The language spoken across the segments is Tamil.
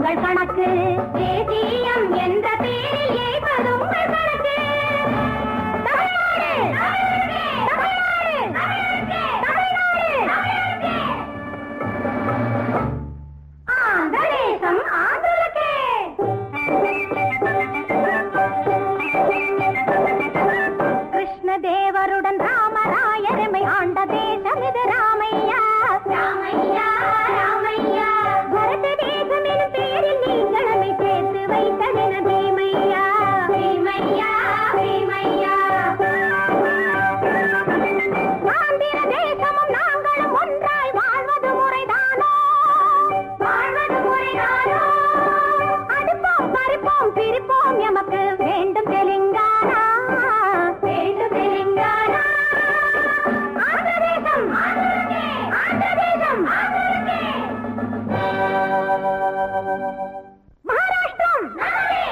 உங்கள் கணக்கு, தேசியம் என்ற பேரில் ஏற்பது உங்கள் கணக்கு. ஆந்திரதேசம் ஆந்திரக்கே. கிருஷ்ணதேவருடன் ராமராயரமை ஆண்ட தேசம் இது ராமையா. ராமையா ராமையா பரத தேசம் எனும் பேரில் நீங்கள் நம்மை சேர்த்து வைத்ததென பீமையா. பீமையா பீமையா ஆந்திர தேசமும் நாங்களும் ஒன்றாய் வாழ்வது முறைதானோ? வாழ்வது முறைதானோ? அடுப்போம் பறிப்போம் பிரிப்போம் எமக்கு வேண்டும் தெலுங்கானா. வேண்டும் தெலுங்கானா. ஆந்திரதேசம் ஆந்திரக்கே. ஆந்திரதேசம் ஆந்திரக்கே. மகாராஷ்டிரம் நமதே.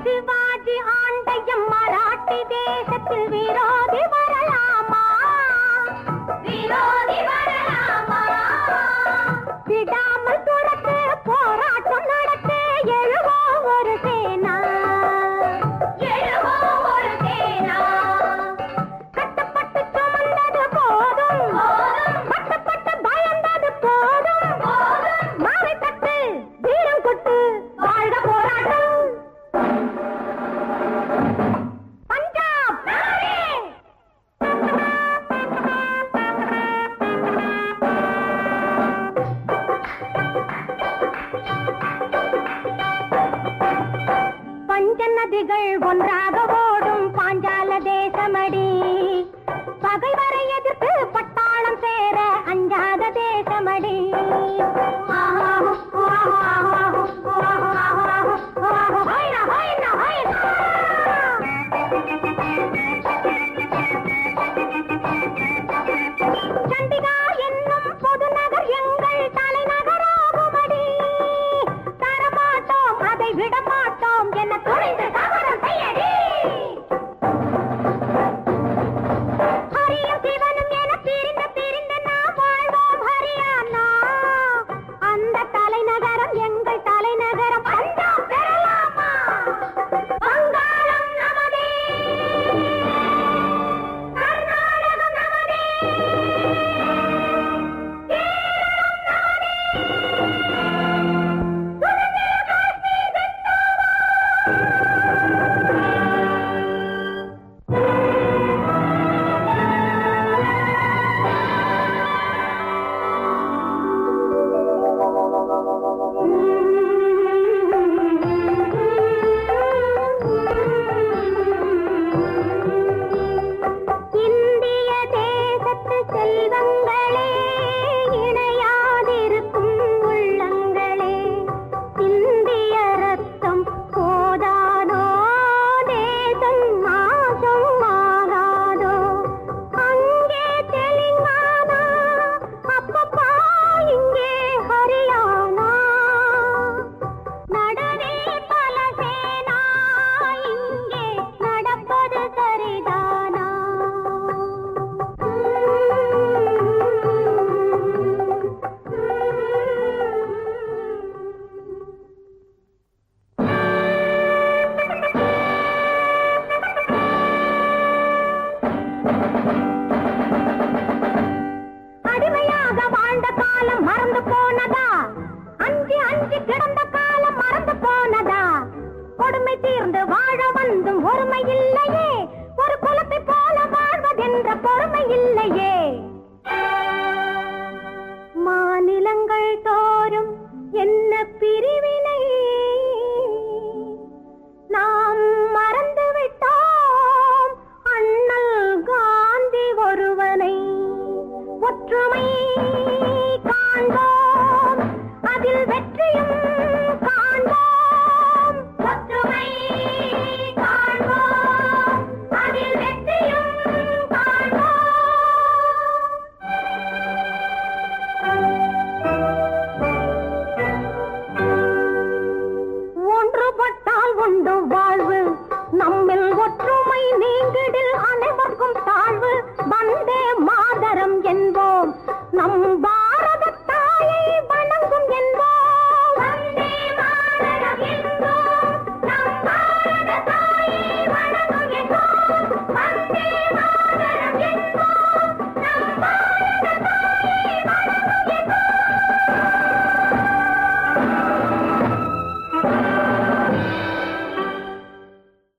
சிவாஜி ஆண்டையம் மராட்டி தேசத்தில் விரோதி வரலாமா? விரோதி வரலாமா? விடாமல் துரத்து போராட்டம் நடத்து எழுவோம் ஒரு சேனா. எழுவோம் ஒரு சேனா. கட்டப்பட்டு சுமந்தது போதும், கட்டப்பட்டு பயந்தது போதும். மாவை தட்டு வீரம் கொட்டு வாழ்க போராட்டம். பஞ்சாப் நமதே. பஞ்ச நதிகள் ஒன்றாக ஓடும் பாஞ்சால தேசமடி. பகைவரை எதிர்த்து பட்டாளம் சேர அஞ்சாத தேசமடி. சண்டிகா என்னும் பொதுநகர் எங்கள் தலைநகராகுமடி. தரமாட்டோம் அதை விடமாட்டோம் என்ன துணிந்து கவனம் செய்யடி. ஹரியும் சிவனும் என பிரிந்து பிரிந்து நாம் வாழ்வோம் ஹரியானா. அந்த தலைநகரம் எங்கள் தலைநகரம் பஞ்சாப் பெறலாமா? வங்காளம் நமதே. கர்நாடகம் நமதே. இந்திய தேசத்து செல்வங்களே, இணையாதிருக்கும் உள்ளங்களே. இந்திய ரத்தம் போதாதோ, தேசம் மாசம் ஆகாதோ. அங்கே தெலுங்கானா, அப்பப்பா இங்கே ஹரியானா. நடவே பல சேனா, இங்கே நடப்பது சரிதானா? அடிமையாக வாழ்ந்த காலம் மறந்து போனதா? அஞ்சி அஞ்சி கிடந்த காலம் மறந்து போனதா? கொடுமை தீர்ந்து வாழ வந்தும் ஒருமை இல்லையே. ஒரு குலத்தை போல வாழ்வதென்ற பொறுமை இல்லையே. மாநிலங்கள் தோறும் என்ன பிரிவே